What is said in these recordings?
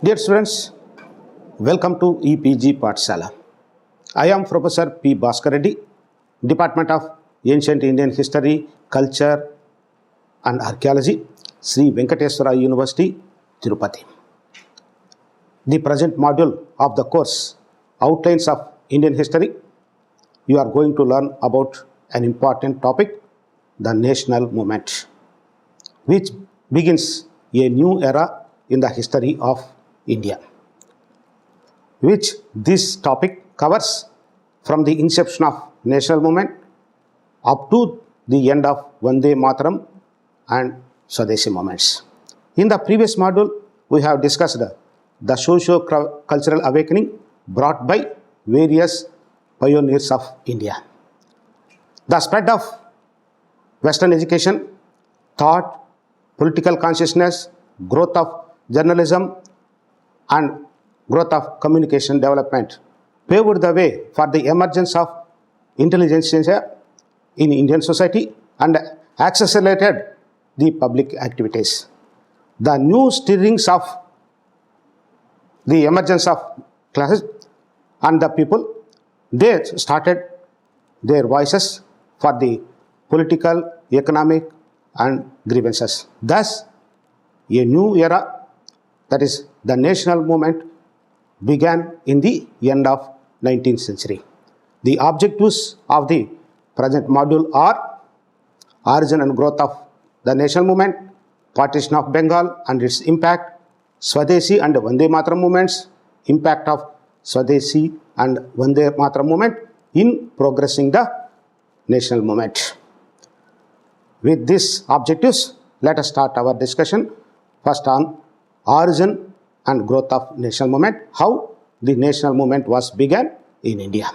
Dear students, welcome to EPG Pathshala. I am Professor P. Bhaskar Reddy, Department of Ancient Indian History, Culture and Archaeology, Sri Venkateswara University, Tirupati. The present module of the course, Outlines of Indian History, you are going to learn about an important topic, the national movement, which begins a new era in the history of India, which this topic covers from the inception of national movement up to the end of Vande Mataram and Swadeshi movements. In the previous module, we have discussed the socio-cultural awakening brought by various pioneers of India. The spread of Western education, thought, political consciousness, growth of journalism, and growth of communication development paved the way for the emergence of intelligentsia in Indian society and accelerated the public activities. The new stirrings of the emergence of classes and the people, they started their voices for the political, economic and grievances. Thus, a new era, that is the national movement, began in the end of 19th century. The objectives of the present module are origin and growth of the national movement, Partition of Bengal and its impact, Swadeshi and Vandemataram movements, impact of Swadeshi and Vandemataram movement in progressing the national movement. With these objectives, let us start our discussion first on origin and growth of national movement, how the national movement was began in India.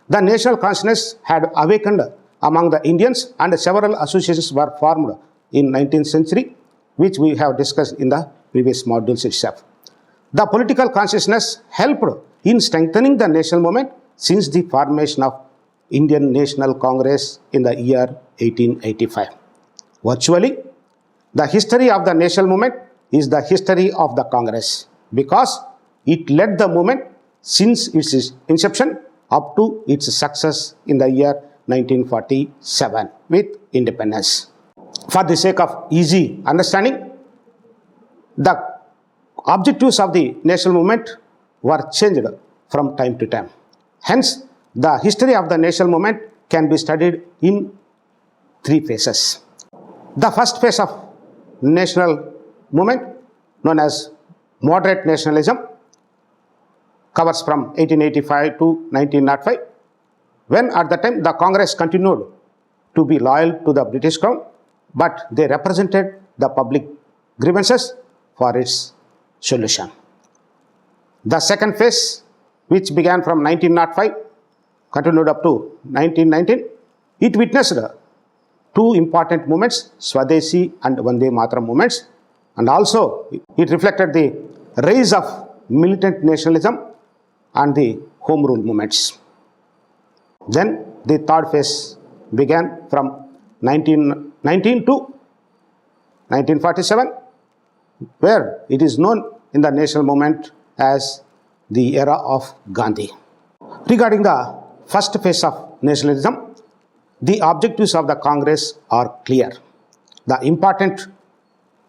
The national consciousness had awakened among the Indians and several associations were formed in 19th century, which we have discussed in the previous modules itself. The political consciousness helped in strengthening the national movement since the formation of Indian National Congress in the year 1885. Virtually, the history of the national movement is the history of the Congress because it led the movement since its inception up to its success in the year 1947 with independence. For the sake of easy understanding, the objectives of the national movement were changed from time to time. Hence, the history of the national movement can be studied in three phases. The first phase of national movement, known as moderate nationalism, covers from 1885 to 1905, when at the time the Congress continued to be loyal to the British Crown, but they represented the public grievances for its solution. The second phase, which began from 1905, continued up to 1919, it witnessed two important movements, Swadeshi and Vande Mataram movements, and also it reflected the rise of militant nationalism and the home rule movements. Then the third phase began from 1919 to 1947, where it is known in the national movement as the era of Gandhi. Regarding the first phase of nationalism, the objectives of the Congress are clear. The important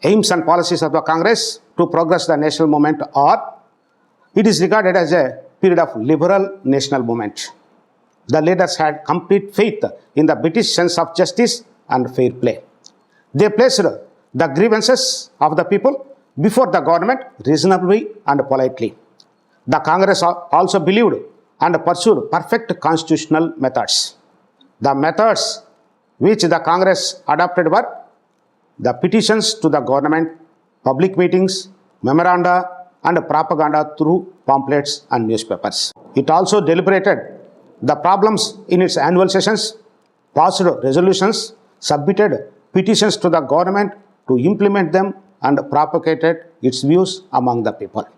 aims and policies of the Congress to progress the national movement are, it is regarded as a period of liberal national movement. The leaders had complete faith in the British sense of justice and fair play. They placed the grievances of the people before the government reasonably and politely. The Congress also believed and pursued perfect constitutional methods. The methods which the Congress adopted were the petitions to the government, public meetings, memoranda, and propaganda through pamphlets and newspapers. It also deliberated the problems in its annual sessions, passed resolutions, submitted petitions to the government to implement them, and propagated its views among the people.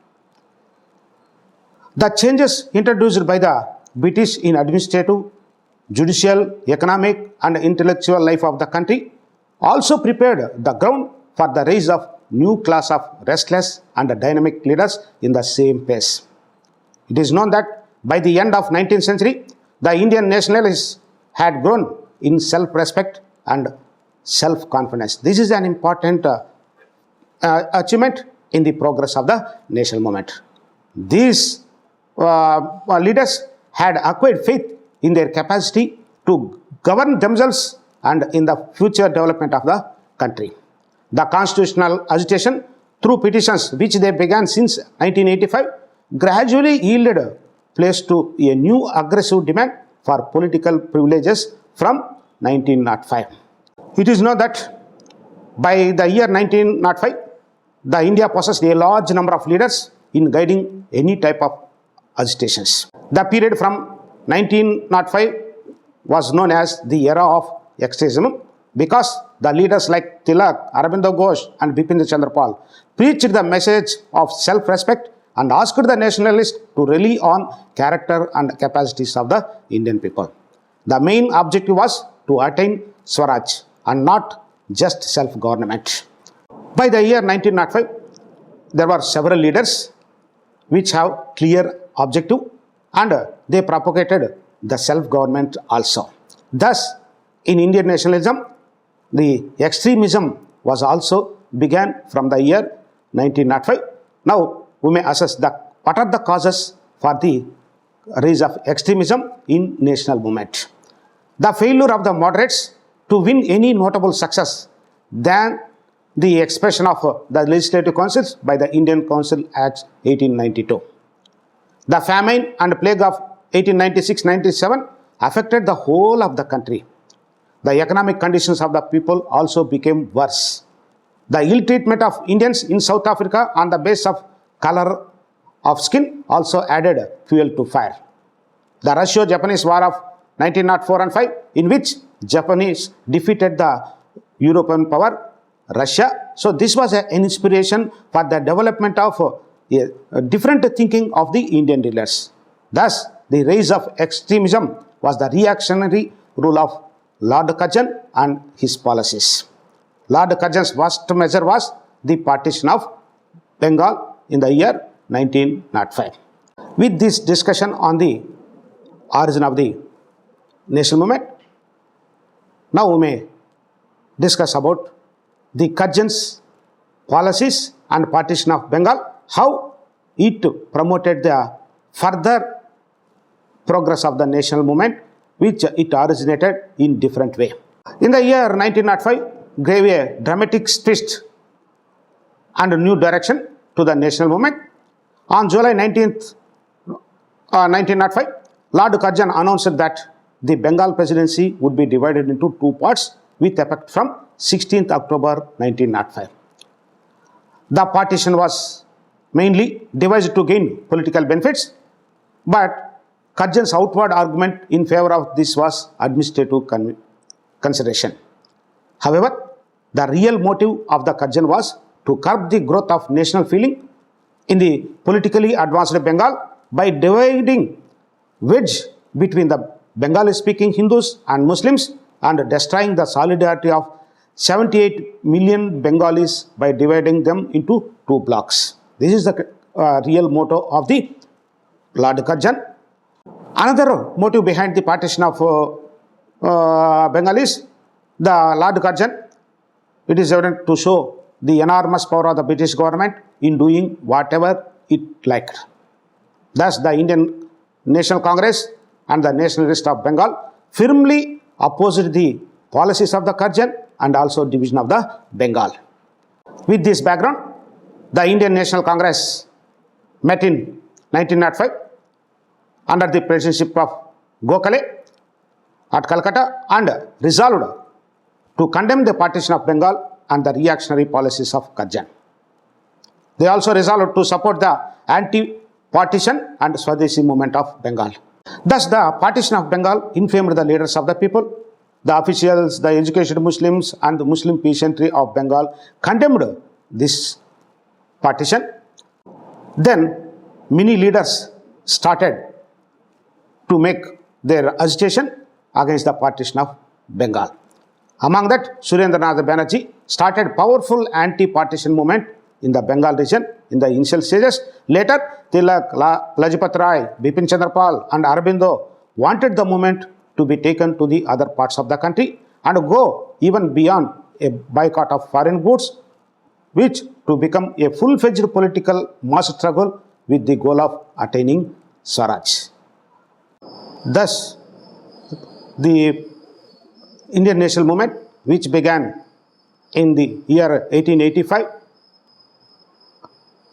The changes introduced by the British in administrative, judicial, economic, and intellectual life of the country also prepared the ground for the rise of new class of restless and dynamic leaders in the same pace. It is known that by the end of 19th century, the Indian nationalists had grown in self-respect and self-confidence. This is an important achievement in the progress of the national movement. These leaders had acquired faith in their capacity to govern themselves and in the future development of the country. The constitutional agitation through petitions, which they began since 1985, gradually yielded place to a new aggressive demand for political privileges from 1905. It is known that by the year 1905, the India possessed a large number of leaders in guiding any type of agitations. The period from 1905 was known as the era of extremism because the leaders like Tilak, Aurobindo Ghosh and Bipin Chandra Pal preached the message of self-respect and asked the nationalists to rely on character and capacities of the Indian people. The main objective was to attain Swaraj and not just self-government. By the year 1905, there were several leaders which have clear objective and they propagated the self-government also. Thus, in Indian nationalism, the extremism was also began from the year 1905. Now, we may assess what are the causes for the rise of extremism in national movement. The failure of the moderates to win any notable success than the expression of the legislative councils by the Indian Council Act 1892. The famine and plague of 1896-97 affected the whole of the country. The economic conditions of the people also became worse. The ill treatment of Indians in South Africa on the basis of color of skin also added fuel to fire. The Russo-Japanese War of 1904 and 5, in which Japanese defeated the European power, Russia. So this was an inspiration for the development of different thinking of the Indian leaders. Thus, the rise of extremism was the reactionary rule of Lord Curzon and his policies. Lord Curzon's first measure was the Partition of Bengal in the year 1905. With this discussion on the origin of the national movement, now we may discuss about the Curzon's policies and Partition of Bengal, how it promoted the further progress of the national movement, which it originated in different way. In the year 1905, gave a dramatic twist and a new direction to the national movement. On July 19th, 1905, Lord Curzon announced that the Bengal presidency would be divided into two parts with effect from 16th October 1905. The partition was mainly devised to gain political benefits, but Curzon's outward argument in favor of this was administrative consideration. However, the real motive of the Curzon was to curb the growth of national feeling in the politically advanced Bengal by dividing wedge between the Bengali-speaking Hindus and Muslims and destroying the solidarity of 78 million Bengalis by dividing them into two blocks. This is the real motto of the Lord Curzon. Another motive behind the partition of Bengal is the Lord Curzon. It is evident to show the enormous power of the British government in doing whatever it liked. Thus, the Indian National Congress and the Nationalists of Bengal firmly opposed the policies of the Curzon and also division of the Bengal. With this background, the Indian National Congress met in 1905 under the presidency of Gokhale at Calcutta and resolved to condemn the partition of Bengal and the reactionary policies of Curzon. They also resolved to support the anti-partition and Swadeshi movement of Bengal. Thus, the partition of Bengal inflamed the leaders of the people. The officials, the educated Muslims and the Muslim peasantry of Bengal condemned this partition. Then, many leaders started to make their agitation against the partition of Bengal. Among that, Surendranath Banerjee started powerful anti-partition movement in the Bengal region in the initial stages. Later, Tilak, Lajpat Rai, Bipin Chandra Pal and Aurobindo wanted the movement to be taken to the other parts of the country and go even beyond a boycott of foreign goods, which to become a full-fledged political mass struggle with the goal of attaining Swaraj. Thus, the Indian national movement, which began in the year 1885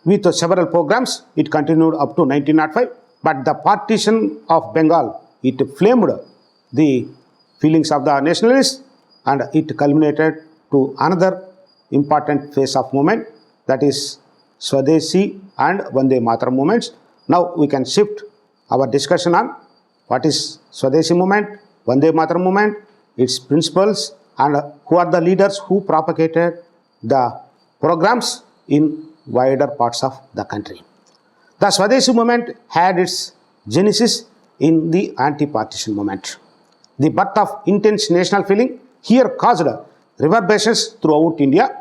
with several programs, it continued up to 1905, but the partition of Bengal, it flamed the feelings of the nationalists and it culminated to another important phase of movement, that is Swadeshi and Vandemataram movements. Now we can shift our discussion on what is Swadeshi movement, Vandemataram movement, its principles, and who are the leaders who propagated the programs in wider parts of the country. The Swadeshi movement had its genesis in the anti-partition movement. The birth of intense national feeling here caused reverberations throughout India.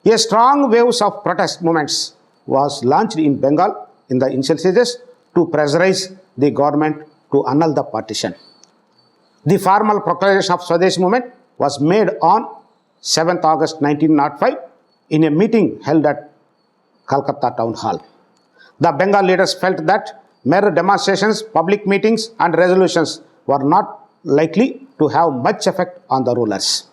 A strong waves of protest movements was launched in Bengal in the initial stages to pressurize the government to annul the partition. The formal proclamation of Swadeshi movement was made on 7th August 1905 in a meeting held at Calcutta Town Hall. The Bengal leaders felt that mere demonstrations, public meetings and resolutions were not likely to have much effect on the rulers.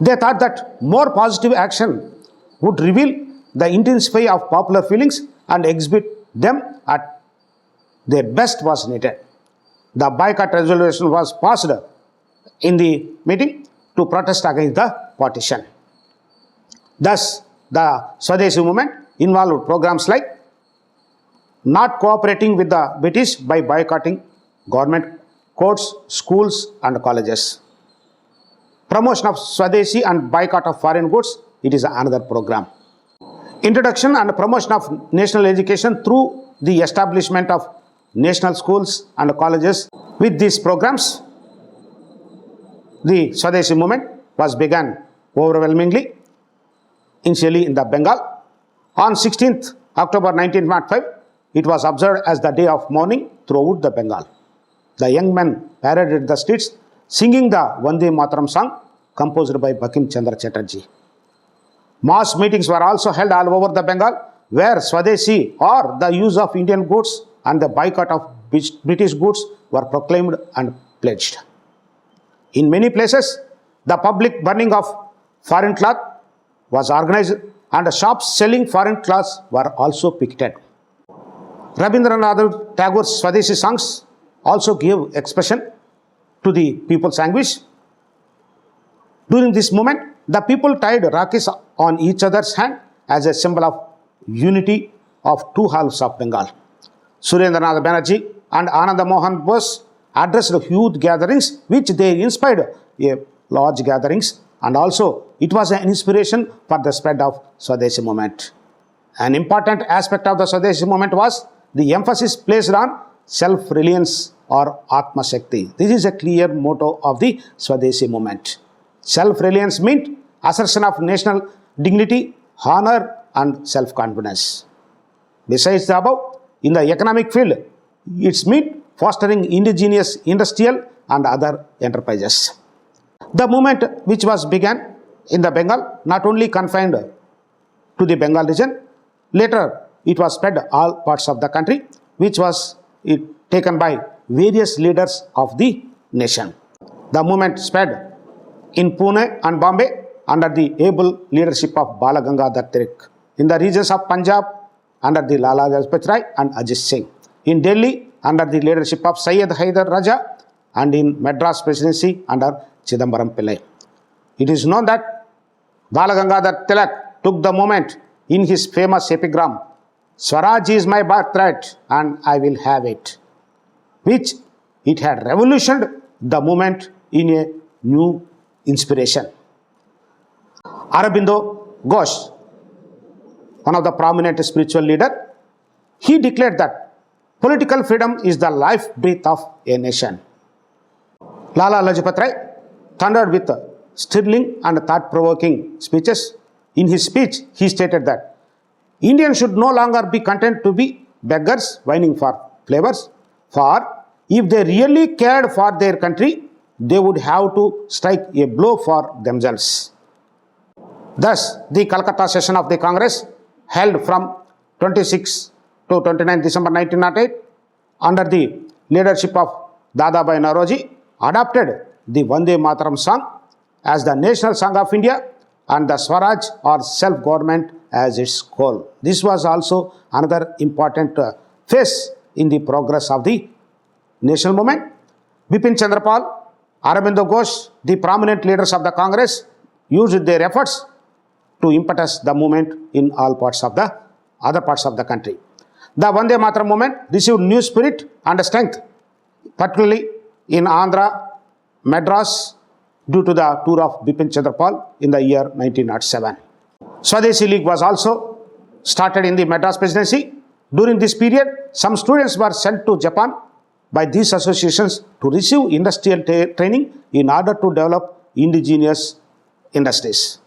They thought that more positive action would reveal the intensity of popular feelings and exhibit them at their best was needed. The boycott resolution was passed in the meeting to protest against the partition. Thus, the Swadeshi movement involved programs like not cooperating with the British by boycotting government courts, schools and colleges. Promotion of Swadeshi and boycott of foreign goods, it is another program. Introduction and promotion of national education through the establishment of national schools and colleges. With these programs, the Swadeshi movement was begun overwhelmingly, initially in the Bengal. On 16th October 1905, it was observed as the day of mourning throughout the Bengal. The young men paraded the streets singing the Vandemataram song composed by Bankim Chandra Chatterjee. Mass meetings were also held all over the Bengal where Swadeshi or the use of Indian goods and the boycott of British goods were proclaimed and pledged. In many places, the public burning of foreign cloth was organized and shops selling foreign cloths were also picketed. Rabindranath Tagore's Swadeshi songs also gave expression to the people's anguish. During this moment, the people tied rakis on each other's hand as a symbol of unity of two halves of Bengal. Surendranath Banerjee and Ananda Mohan Bose addressed huge gatherings which they inspired a large gatherings, and also it was an inspiration for the spread of Swadeshi movement. An important aspect of the Swadeshi movement was the emphasis placed on self-reliance or Atma Shakti. This is a clear motto of the Swadeshi movement. Self-reliance meant assertion of national dignity, honor and self-confidence. Besides the above, in the economic field, it meant fostering indigenous industrial and other enterprises. The movement which was began in the Bengal not only confined to the Bengal region, later it was spread all parts of the country, which was taken by various leaders of the nation. The movement spread in Pune and Bombay under the able leadership of Bala Gangadhar Tilak, in the regions of Punjab under the Lala Lajpat Rai and Ajit Singh, in Delhi under the leadership of Syed Hyder Raja, and in Madras Presidency under Chidambaram Pillai. It is known that Bala Gangadhar Tilak took the movement in his famous epigram, "Swaraj is my birthright and I will have it," which it had revolutioned the movement in a new inspiration. Aurobindo Ghosh, one of the prominent spiritual leaders, he declared that political freedom is the life breath of a nation. Lala Lajpat Rai thundered with sterling and thought-provoking speeches. In his speech, he stated that Indians should no longer be content to be beggars whining for flavors, for if they really cared for their country, they would have to strike a blow for themselves. Thus, the Calcutta session of the Congress, held from 26 to 29 December 1908, under the leadership of Dadabhai Naoroji, adopted the Vande Mataram song as the national song of India and the Swaraj or self-government as its goal. This was also another important phase in the progress of the national movement. Bipin Chandrapal, Aurobindo Ghosh, the prominent leaders of the Congress, used their efforts to impetus the movement in all parts of the other parts of the country. The Vande Mataram movement received new spirit and strength, particularly in Andhra, Madras, due to the tour of Bipin Chandrapal in the year 1907. Swadeshi League was also started in the Madras Presidency. During this period, some students were sent to Japan by these associations to receive industrial training in order to develop indigenous industries.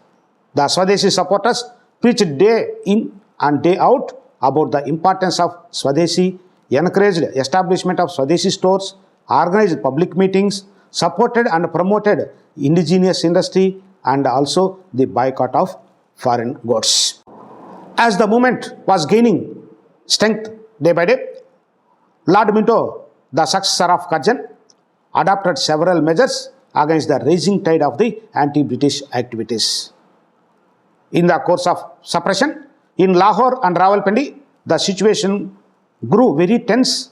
The Swadeshi supporters preached day in and day out about the importance of Swadeshi, encouraged establishment of Swadeshi stores, organized public meetings, supported and promoted indigenous industry, and also the boycott of foreign goods. As the movement was gaining strength day by day, Lord Minto, the successor of Curzon, adopted several measures against the rising tide of the anti-British activities. In the course of suppression, in Lahore and Rawalpindi, the situation grew very tense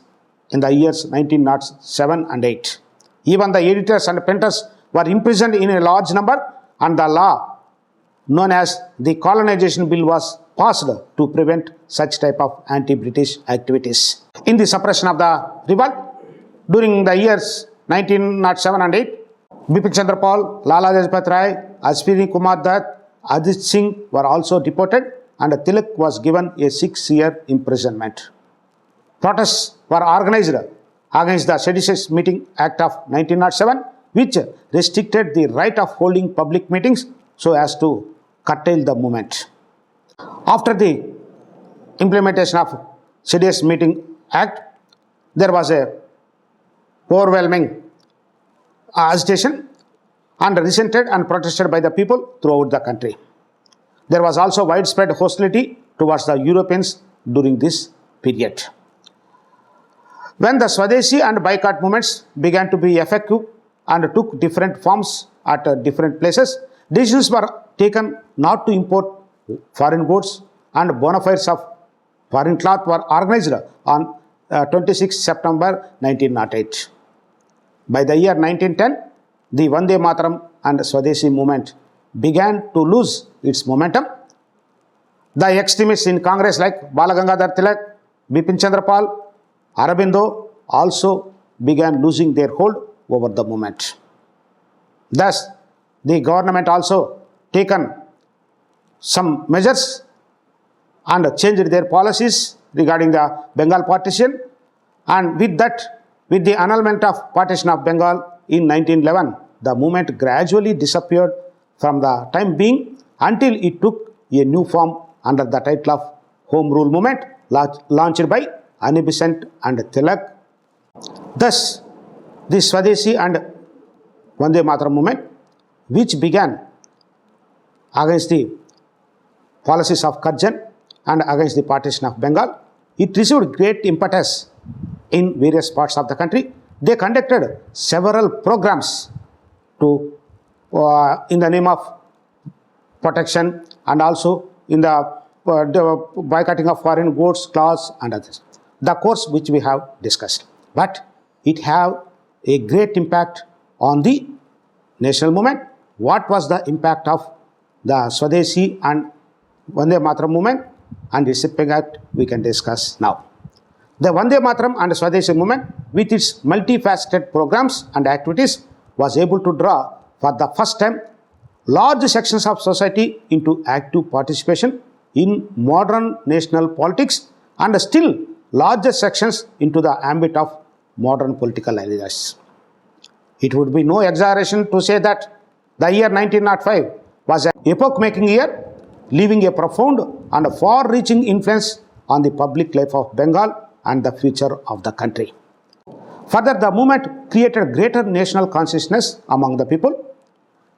in the years 1907 and 8. Even the editors and printers were imprisoned in a large number, and the law known as the Colonization Bill was passed to prevent such type of anti-British activities. In the suppression of the revolt, during the years 1907 and 8, Bipin Chandrapal, Lala Lajpat Rai, Ashwini Kumar Dutt, Ajit Singh were also deported, and Tilak was given a 6-year imprisonment. Protests were organized against the Seditious Meeting Act of 1907, which restricted the right of holding public meetings so as to curtail the movement. After the implementation of Seditious Meeting Act, there was a overwhelming agitation and resented and protested by the people throughout the country. There was also widespread hostility towards the Europeans during this period. When the Swadeshi and boycott movements began to be effective and took different forms at different places, decisions were taken not to import foreign goods, and bona fides of foreign cloth were organized on 26 September 1908. By the year 1910, the Vande Mataram and Swadeshi movement began to lose its momentum. The extremists in Congress like Balagangadhar Tilak, Bipin Chandrapal, Aurobindo also began losing their hold over the movement. Thus, the government also taken some measures and changed their policies regarding the Bengal partition, and with that, with the annulment of Partition of Bengal in 1911, the movement gradually disappeared from the time being until it took a new form under the title of Home Rule Movement, launched by Annie Besant and Tilak. Thus, the Swadeshi and Vande Mataram movement, which began against the policies of Curzon and against the Partition of Bengal, it received great impetus in various parts of the country. They conducted several programs to, in the name of protection, and also in the boycotting of foreign goods, clothes, and others. The course which we have discussed, but it have a great impact on the national movement. What was the impact of the Swadeshi and Vande Mataram movement and its impact we can discuss now. The Vande Mataram and Swadeshi movement, with its multifaceted programs and activities, was able to draw for the first time large sections of society into active participation in modern national politics, and still larger sections into the ambit of modern political ideas. It would be no exaggeration to say that The year 1905 was an epoch-making year, leaving a profound and far-reaching influence on the public life of Bengal and the future of the country. Further, the movement created greater national consciousness among the people.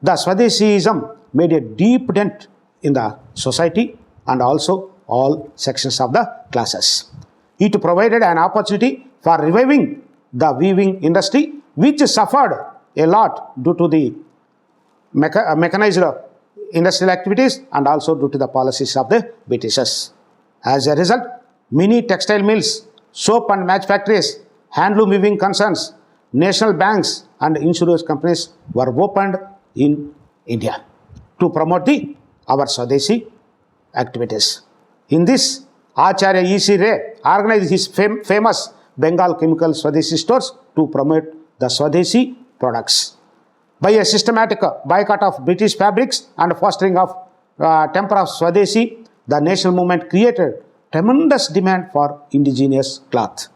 The Swadeshiism made a deep dent in the society and also all sections of the classes. It provided an opportunity for reviving the weaving industry, which suffered a lot due to the mechanized industrial activities and also due to the policies of the Britishers. As a result, many textile mills, soap and match factories, handloom weaving concerns, national banks and insurance companies were opened in India to promote our Swadeshi activities. In this, Acharya E.C. Ray organized his famous Bengal chemical Swadeshi stores to promote the Swadeshi products. By a systematic boycott of British fabrics and fostering of temper of Swadeshi, the national movement created tremendous demand for indigenous cloth.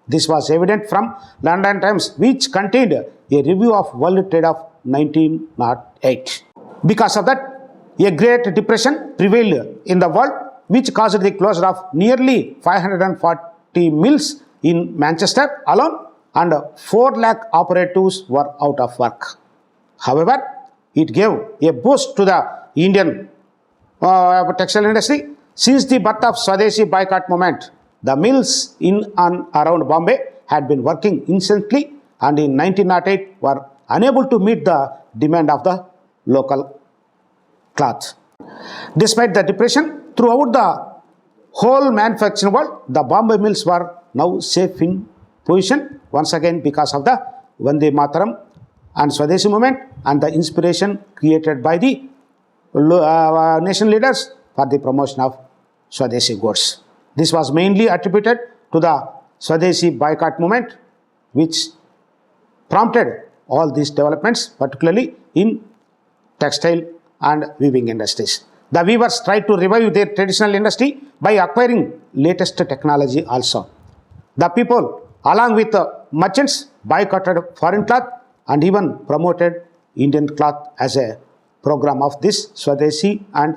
This was evident from London Times, which contained a review of world trade of 1908. Because of that, a Great Depression prevailed in the world, which caused the closure of nearly 540 mills in Manchester alone, and 4 lakh operatives were out of work. However, it gave a boost to the Indian textile industry. Since the birth of Swadeshi boycott movement, the mills in and around Bombay had been working incessantly and in 1908 were unable to meet the demand of the local cloth. Despite the depression, throughout the whole manufacturing world, the Bombay mills were now safe in position once again because of the Vandemataram and Swadeshi movement and the inspiration created by the nation leaders for the promotion of Swadeshi goods. This was mainly attributed to the Swadeshi boycott movement, which prompted all these developments, particularly in textile and weaving industries. The weavers tried to revive their traditional industry by acquiring latest technology also. The people, along with the merchants, boycotted foreign cloth and even promoted Indian cloth as a program of this Swadeshi and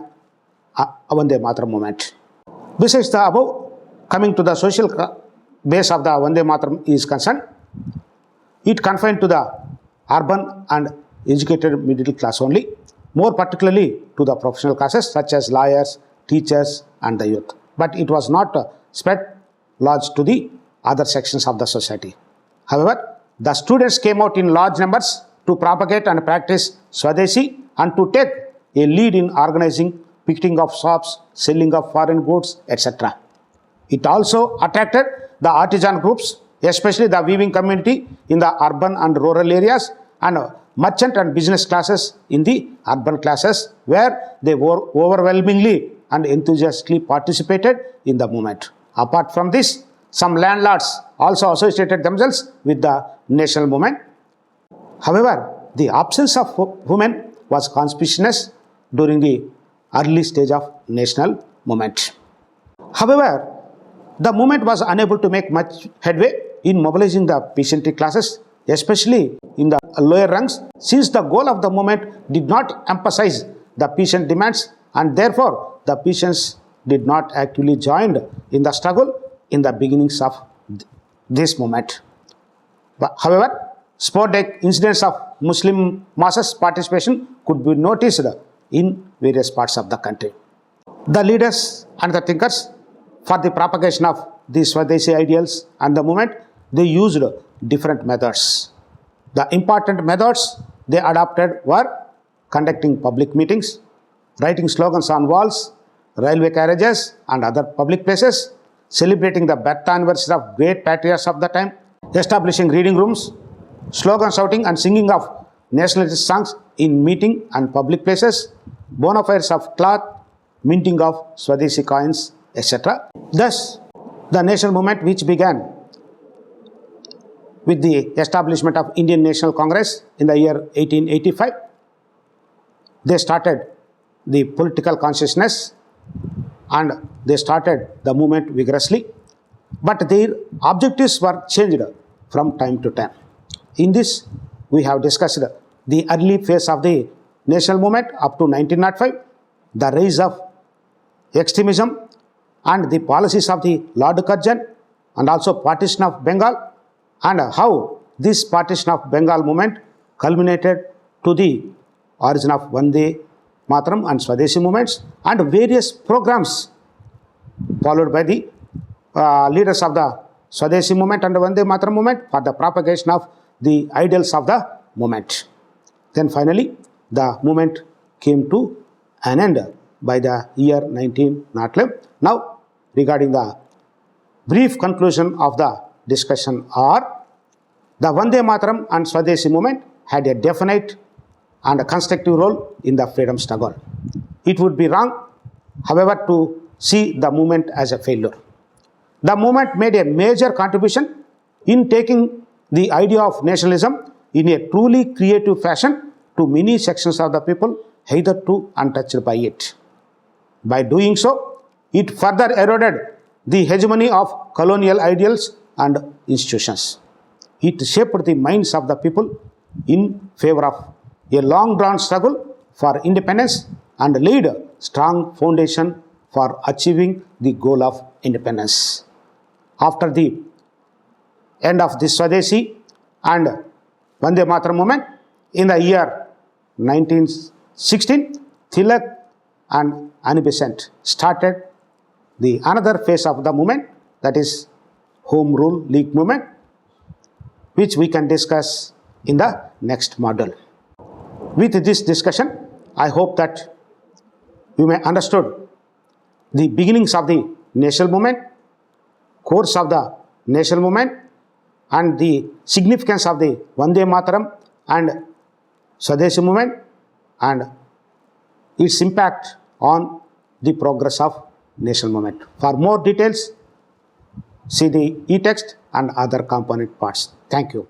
Vandemataram movement. Besides the above, coming to the social base of the Vandemataram is concerned, it confined to the urban and educated middle class only, more particularly to the professional classes such as lawyers, teachers and the youth. But it was not spread large to the other sections of the society. However, the students came out in large numbers to propagate and practice Swadeshi and to take a lead in organizing picketing of shops, selling of foreign goods, etc. It also attracted the artisan groups, especially the weaving community in the urban and rural areas, and merchant and business classes in the urban classes, where they were overwhelmingly and enthusiastically participated in the movement. Apart from this, some landlords also associated themselves with the national movement. However, the absence of women was conspicuous during the early stage of national movement. However, the movement was unable to make much headway in mobilizing the peasantry classes, especially in the lower ranks, since the goal of the movement did not emphasize the peasant demands, and therefore the peasants did not actively join in the struggle in the beginnings of this movement. However, sporadic incidents of Muslim masses participation could be noticed in various parts of the country. The leaders and the thinkers for the propagation of these Swadeshi ideals and the movement, they used different methods. The important methods they adopted were conducting public meetings, writing slogans on walls, railway carriages and other public places, celebrating the birth anniversary of great patriots of the time, establishing reading rooms, slogan shouting and singing of nationalist songs in meeting and public places, bona fides of cloth, minting of Swadeshi coins, etc. Thus, the national movement, which began with the establishment of Indian National Congress in the year 1885, they started the political consciousness and they started the movement vigorously, but their objectives were changed from time to time. In this, we have discussed the early phase of the national movement up to 1905, the rise of extremism and the policies of the Lord Curzon, and also Partition of Bengal, and how this Partition of Bengal movement culminated to the origin of Vande Mataram and Swadeshi movements, and various programs followed by the leaders of the Swadeshi movement and the Vande Mataram movement for the propagation of the ideals of the movement. Then finally, the movement came to an end by the year 1911. Now, regarding the brief conclusion of the discussion are, the Vande Mataram and Swadeshi movement had a definite and a constructive role in the freedom struggle. It would be wrong, however, to see the movement as a failure. The movement made a major contribution in taking the idea of nationalism in a truly creative fashion to many sections of the people hitherto untouched by it. By doing so, it further eroded the hegemony of colonial ideals and institutions. It shaped the minds of the people in favor of a long-drawn struggle for independence and laid a strong foundation for achieving the goal of independence. After the end of the Swadeshi and Vande Mataram movement in the year 1916, Tilak and Annie Besant started the another phase of the movement, that is Home Rule League movement, which we can discuss in the next module. With this discussion, I hope that you may understood the beginnings of the national movement, course of the national movement, and the significance of the Vande Mataram and Swadeshi movement and its impact on the progress of national movement. For more details, see the e-text and other component parts. Thank you.